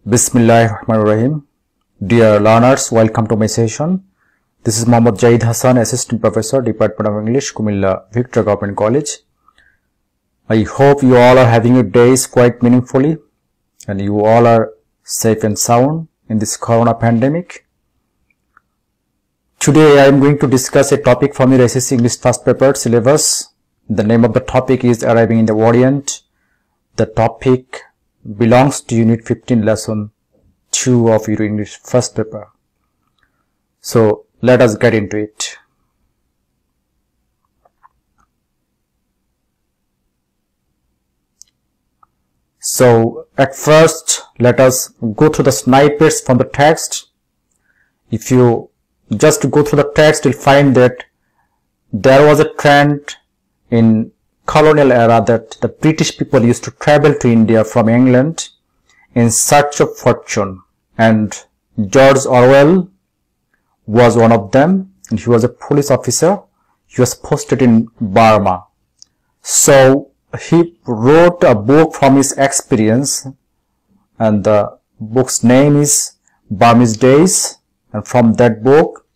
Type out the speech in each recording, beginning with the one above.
Bismillahirrahmanirrahim. Dear learners, welcome to my session. This is Mohammad Jahid Hassan, Assistant Professor, Department of English, Kumilla Victor Government College. I hope you all are having your days quite meaningfully and you all are safe and sound in this corona pandemic. Today I am going to discuss a topic from your SSC English first paper syllabus. The name of the topic is Arriving in the Orient. The topic belongs to Unit 15, Lesson 2 of your English first paper. So let us get into it. So at first, let us go through the snippets from the text. If you just go through the text, you'll find that there was a trend in colonial era that the British people used to travel to India from England in search of fortune, and George Orwell was one of them, and he was a police officer. He was posted in Burma. So he wrote a book from his experience, and the book's name is Burmese Days, and from that book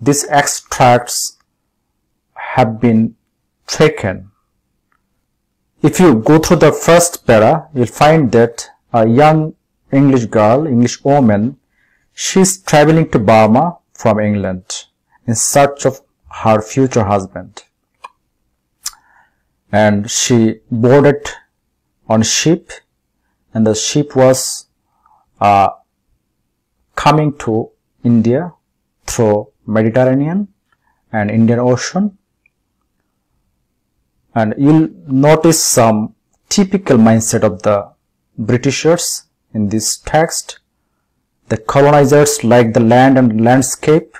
these extracts have been taken. If you go through the first para, you'll find that a young English girl, English woman, she's traveling to Burma from England in search of her future husband. And she boarded on a ship, and the ship was coming to India through Mediterranean and Indian Ocean. And you'll notice some typical mindset of the Britishers in this text. The colonizers liked the land and landscape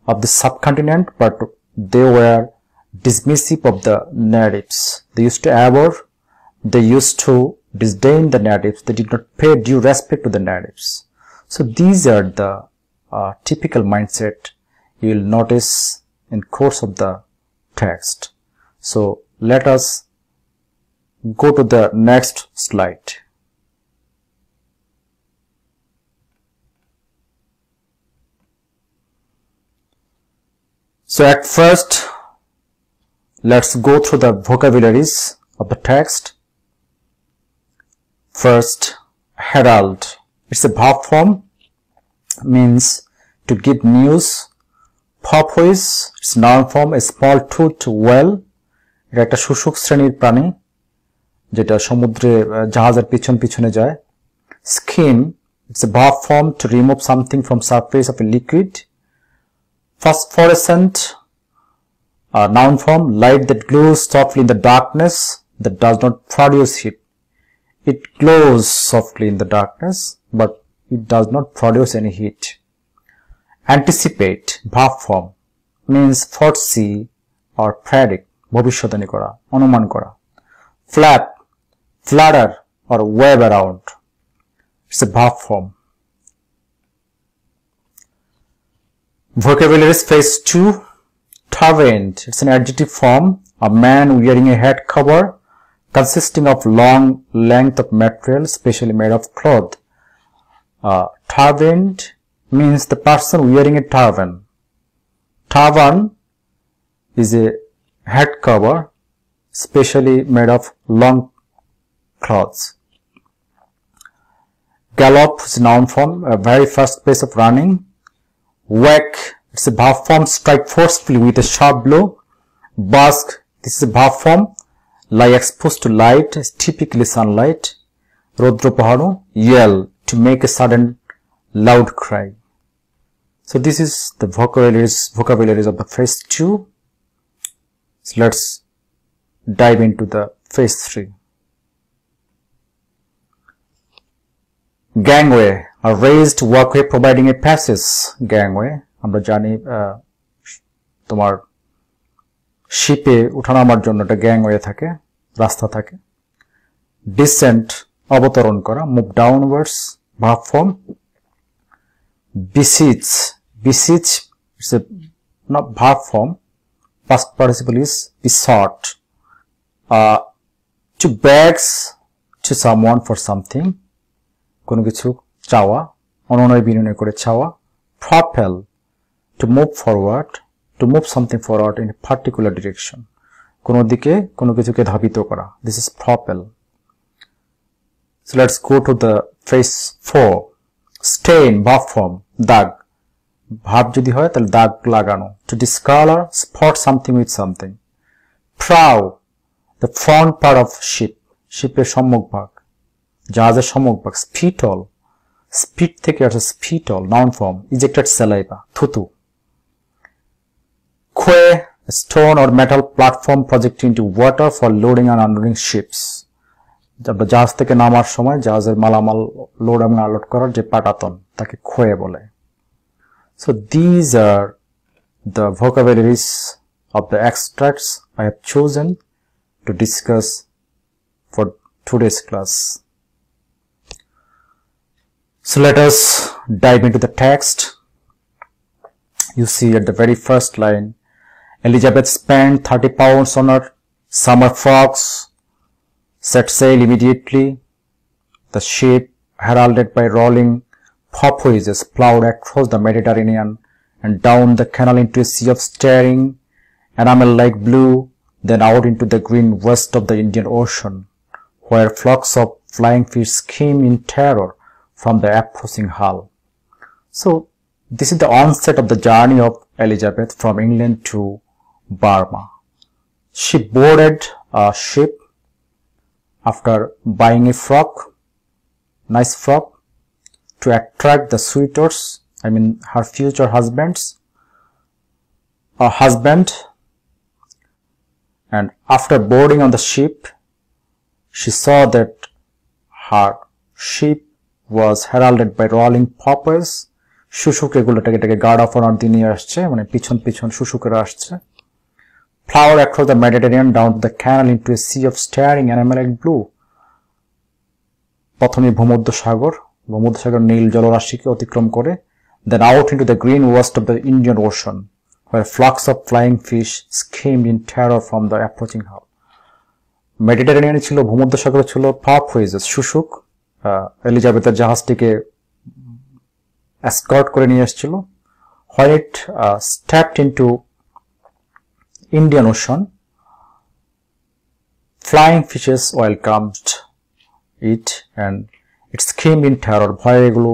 of the subcontinent, but they were dismissive of the natives. They used to abhor, they used to disdain the natives, they did not pay due respect to the natives. So these are the typical mindset you will notice in course of the text. So let us go to the next slide. So at first, let's go through the vocabularies of the text. First, herald. It's a verb form, means to give news. Porpoise, it's noun form, a small toothed whale. এটা একটা শুশুক শ্রেণীর প্রাণী যেটা সমুদ্রে জাহাজের পিছনে যায়. Skim, it's a verb form to remove something from surface of a liquid. Phosphorescent, noun form, light that glows softly in the darkness that does not produce heat. It glows softly in the darkness, but it does not produce any heat. Anticipate, verb form, means foresee or predict. ভবিষ্যদ্বাণী করা, অনুমান করা. Flap, flutter or wave around. It's a verb form. Vocabularies phase 2. Turbaned. It's an adjective form. A man wearing a head cover consisting of long length of material, specially made of cloth. Turbaned means the person wearing a turban. Turban is a head cover, specially made of long cloths. Gallop is a noun form, a very fast pace of running. Whack, it's a verb form, strike forcefully with a sharp blow. Bask, this is a verb form, lie exposed to light, typically sunlight. Rodro pahano, yell, to make a sudden loud cry. So this is the vocabularies of the phase 2. So let's dive into the phase 3. Gangway, a raised walkway providing a passage. Gangway, আমরা জানি তোমার শিপে ওঠানামার জন্য একটা gangway থাকে, রাস্তা থাকে. Descent, অবতরণ করা, move downwards, verb form. Beseech, it's a not verb form. Past participle is besought. To beg to someone for something, কোনো কিছু চাওয়া, অনুনয় বিনয় করে চাওয়া, propel, to move forward, to move something forward in a particular direction, কোনো দিকে কোনো কিছুকে ধাবিত করা, this is propel. So let's go to the phrase 4, stain, verb form, দাগ, ভাব যদি হয় তাহলে দাগ লাগানো, to discolor, spot something with something. prow, the front part of ship, শিপের সম্মুখ ভাগ, জাহাজের সম্মুখ ভাগ, spittle, spit থেকে আসে spittle, noun form, ejected saliva, থুতু. quay, a stone or metal platform projecting into water for loading and unloading ships. জাহাজ থেকে নামার সময় জাহাজের মালামাল লোড এবং আনলোড করার যে পাটাতন তাকে quay বলে. So these are the vocabularies of the extracts I have chosen to discuss for today's class. So let us dive into the text. You see at the very first line, Elizabeth spent 30 pounds on her summer frocks, set sail immediately. The ship, heralded by rolling porpoises, plowed across the Mediterranean and down the canal into a sea of staring, enamel-like blue, then out into the green west of the Indian Ocean, where flocks of flying fish skimmed in terror from the approaching hull. So, this is the onset of the journey of Elizabeth from England to Burma. She boarded a ship after buying a frock, nice frock, to attract the suitors, I mean her future husband, and after boarding on the ship, she saw that her ship was heralded by rolling porpoise. শুশুক এগুলোটাকে guard of honour দিয়ে নিয়ে আসছে, মানে পিছন পিছন শুশুকেরা আসছে. Plowed across the Mediterranean down to the canal into a sea of staring enamel-like blue. প্রথমে ভূমধ্যসাগর নীল জলরাশিকে অতিক্রম করে, then out into the green west of the Indian Ocean, where flocks of flying fish skimmed in terror from the approaching hull. মেডিটেরেনিয়ানে ছিল, ভূমধ্যসাগরে ছিল porpoises, শুশুক, এলিজাবেথের জাহাজটিকে escort করে নিয়ে এসেছিল. When it stepped into Indian Ocean, flying fishes welcomed it and it skimmed in terror. ভয়ে এগুলো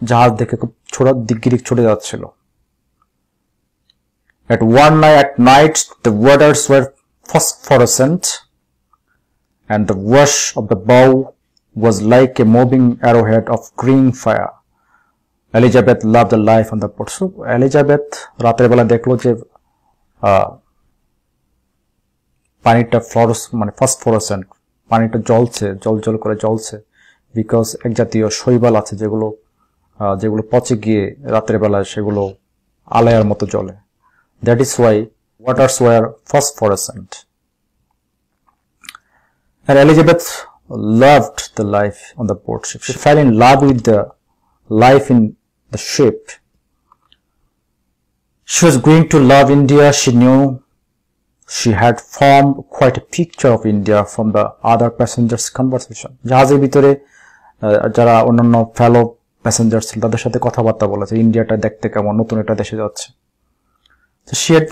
জাহাজ দেখে খুব দিক ছুটে যাচ্ছিল. At night, the waters were phosphorescent and the wash of the bow was like a moving arrowhead of green fire. Elizabeth loved the life on the boat. So Elizabeth রাতের বেলা দেখলো যে পানিটা মানে ফসফোরেসেন্ট, পানিটা জ্বলছে, জল করে জ্বলছে, বিকজ এক জাতীয় শৈবাল আছে যেগুলো পচে গিয়ে রাতের বেলায় সেগুলো আলায়ার মতো জ্বলে. That is why waters were phosphorescent. And Elizabeth loved the life on the boat ship. She fell in love with the life in the ship. She was going to love India. She knew she had formed quite a picture of India from the other passengers' conversation. জাহাজের ভিতরে যারা অন্যান্য ফেলো passenger ছিল তাদের সাথে কথাবার্তা বলেছে, ইন্ডিয়াটা দেখতে কেমন, নতুন একটা দেশে যাচ্ছে. So she had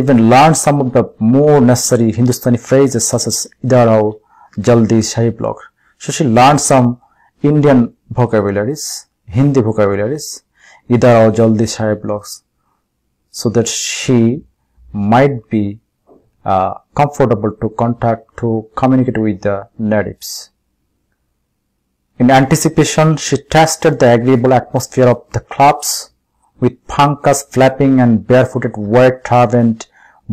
even learned some of the more necessary Hindustani phrases such as idhar aao, jaldi, shahi blog. So she learned some Indian vocabularies, Hindi vocabularies, idhar aao, jaldi, shahi blogs, so that she might be comfortable to communicate with the natives. In anticipation, she tasted the agreeable atmosphere of the clubs, with punkahs flapping and barefooted white-turbaned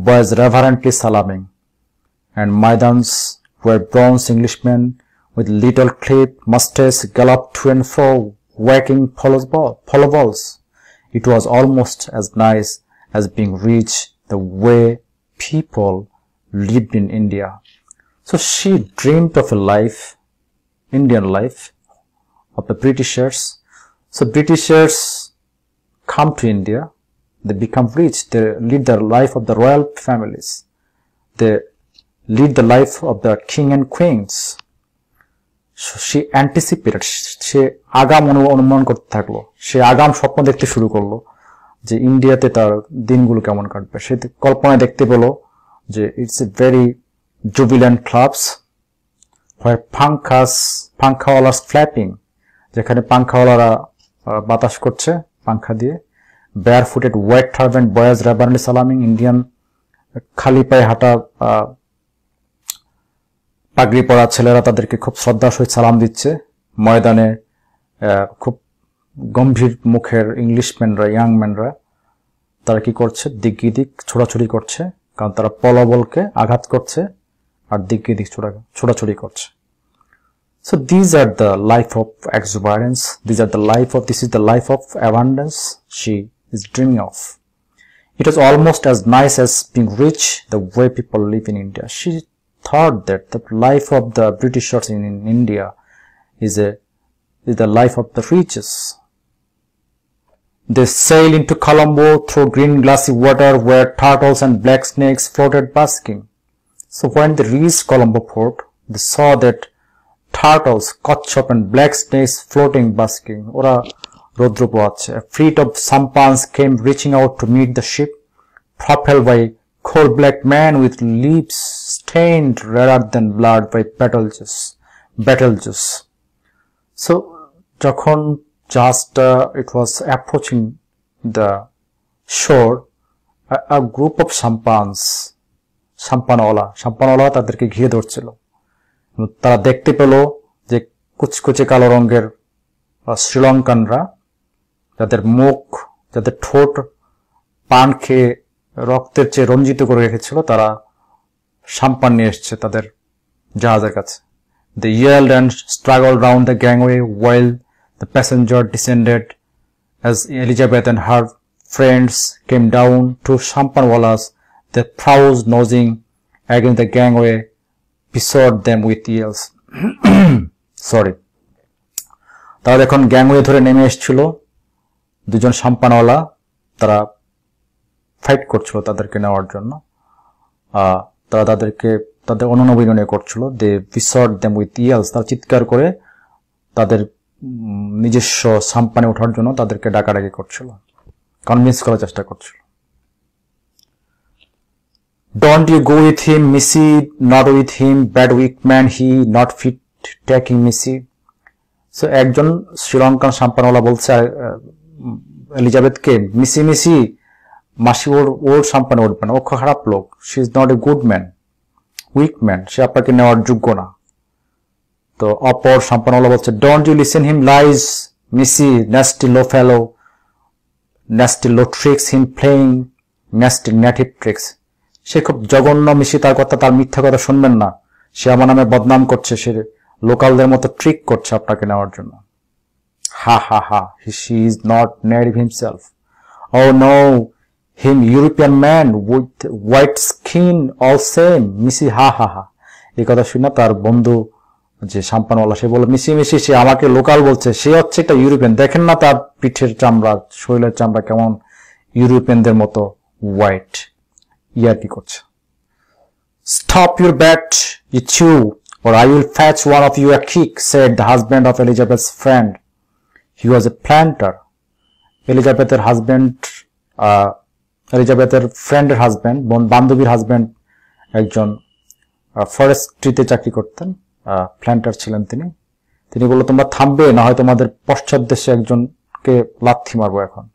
boys reverently salaaming, and maidans where bronze Englishmen with little clipped mustaches galloped to and fro, whacking polo balls. It was almost as nice as being rich the way people lived in India. So she dreamed of a life, Indian life, of the Britishers. So Britishers come to India, they become rich, they lead the life of the royal families, they lead the life of the king and queens. So she anticipated, সে আগাম অনুমান করতে থাকলো, সে আগাম স্বপ্ন দেখতে শুরু করলো যে ইন্ডিয়াতে তার দিনগুলো কেমন কাটবে। সে কল্পনায় দেখতে পেলো যে it's a very jubilant clubs where punkahwallahs flapping, যেখানে পাঙ্খাওয়ালারা বাতাস করছে পাঙ্খা দিয়ে, barefooted white turbaned boys reverently salaming, Indian খালি পায়ে হাঁটা পাগড়ি পরা ছেলেরা তাদেরকে খুব শ্রদ্ধার সহিত সালাম দিচ্ছে। ময়দানে খুব গম্ভীর মুখের ইংলিশম্যানরা, ইয়াং ম্যানরা তারা কি করছে, দিক ছোড়াছুড়ি করছে, কারণ তারা পলবলকে আঘাত করছে আর দিক ছোড়াছুড়ি করছে। So these are the life of exuberance, this is the life of abundance she is dreaming of. It was almost as nice as being rich the way people live in India. She thought that the life of the Britishers in India is the life of the richest. They sailed into Colombo through green glassy water where turtles and black snakes floated basking. So when they reached Colombo port, they saw that turtles, kotchop and black snakes floating basking. Ora rodro poache. A fleet of sampans came reaching out to meet the ship, propelled by coal black men with lips stained redder than blood by battle juice. So যখন just it was approaching the shore, a group of সাম্পানওয়ালা তাদেরকে ঘিরে ধরছিল। তারা দেখতে পেল যে কুচকুচে কালো রঙের শ্রীলঙ্কানরা, যাদের ঠোঁট পান খেয়ে রক্তের চেয়ে রঞ্জিত করে রেখেছিল, তারা সাম্পান নিয়ে এসছে তাদের জাহাজের কাছে। They yelled and struggled round the gangway while the passenger descended. As Elizabeth and her friends came down, two sampanwalas, their prows nosing against the gangway, besought them with yells. Sorry. তারা যখন gangway ধরে নেমে এসেছিল, দুজন সাম্পানওয়ালা তারা fight করছিল তাদেরকে নেওয়ার জন্য। তারা তাদের অনুনবিনয় করছিল। They besought them with yells. তারা চিৎকার করে তাদের নিজস্ব সাম্পানে ওঠার জন্য তাদেরকে ডাকাডাকি করছিল, কনভিন্স করার চেষ্টা করছিল। Don't you go with him, Missy, not with him, bad weak man he, not fit taking Missy. So একজন শ্রীলঙ্কান সাম্পানওয়ালা বলছে এলিজাবেথকে, মিসি মাসি ওর সাম্পানে উঠবে না, ও খারাপ লোক, she is not a good man, weak man, সে আপনাকে নেওয়ার যোগ্য না। তো অপর সাম্পানওয়ালা বলছে, don't you listen him lies, Missy, nasty low fellow, nasty low tricks him playing, nasty native tricks. সে খুব জঘন্য, মিশি তার মিথ্যা কথা শুনবেন না, সে আমার নামে বদনাম করছে, সে লোকালদের মতো ট্রিক করছে আপনাকে নেওয়ার জন্য। হা হা হা, she is not native himself. Oh no, him European man with white skin all same, মিসি হা হা হা। এই কথা শুনে তার বন্ধু যে সাম্পানওয়ালা, সে বলে, মিশি সে আমাকে লোকাল বলছে, সে হচ্ছে একটা ইউরোপিয়ান, দেখেন না তার পিঠের চামড়া, শরীরের চামড়া কেমন ইউরোপিয়ানদের মতো হোয়াইট। ইয়ার্কি করছে। Stop your bat, you two, or I will fetch one of you a kick, said the husband of Elizabeth's friend. He was a planter. এলিজাবেথের ফ্রেন্ডের হাজব্যান্ড, বান্ধবীর হাজব্যান্ড একজন ফরেস্ট্রিতে চাকরি করতেন, প্ল্যান্টার ছিলেন তিনি বলল, তোমরা থামবে, না হয় তোমাদের পশ্চাৎ দেশে একজনকে লাথি মারবো এখন।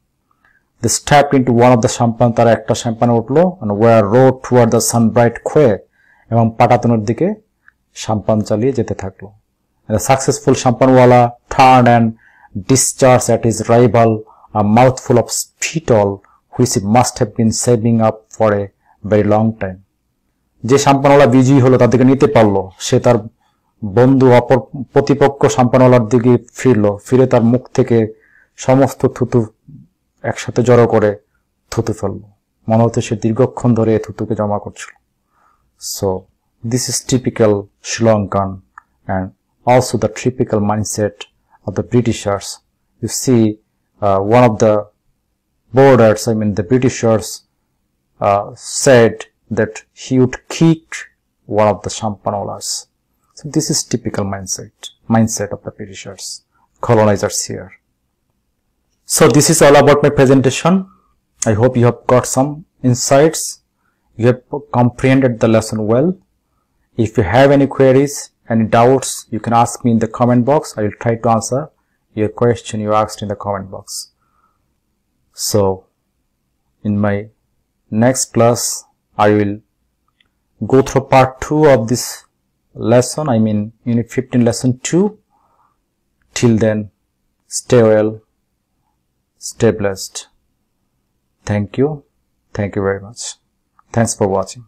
They stepped into one of the sampan, তারা একটা সাম্পানে উঠলো, and were rowed toward the sunbright quay, এবং পাটাতনের দিকে সাম্পান চালিয়ে যেতে থাকলো। And the successful sampanwala turned and discharged at his rival a mouthful of spittle which he must have been saving up for a very long time. যে সাম্পানওয়ালা বিজয়ী হলো, তাদেরকে নিতে পারলো, সে তার বন্ধু অপর প্রতিপক্ষ সাম্পানওয়ালার দিকে ফিরে তার মুখ থেকে সমস্ত থুতু একসাথে জড়ো করে থুতু ফেললো। মনে হচ্ছে সে দীর্ঘক্ষণ ধরে থুতুকে জমা করছিল। So this is typical Sri Lankan and also the typical mindset of the Britishers. You see, one of the boarders, the Britishers said that he would kick one of the Sampanolas. So So this is typical mindset of the Britishers, colonizers here. So this is all about my presentation. I hope you have got some insights. You have comprehended the lesson well. If you have any queries, any doubts, you can ask me in the comment box. I will try to answer your question you asked in the comment box. So in my next class, I will go through part 2 of this lesson. I mean unit 15 lesson 2. Till then, stay well, stay blessed. Thank you very much. Thanks for watching.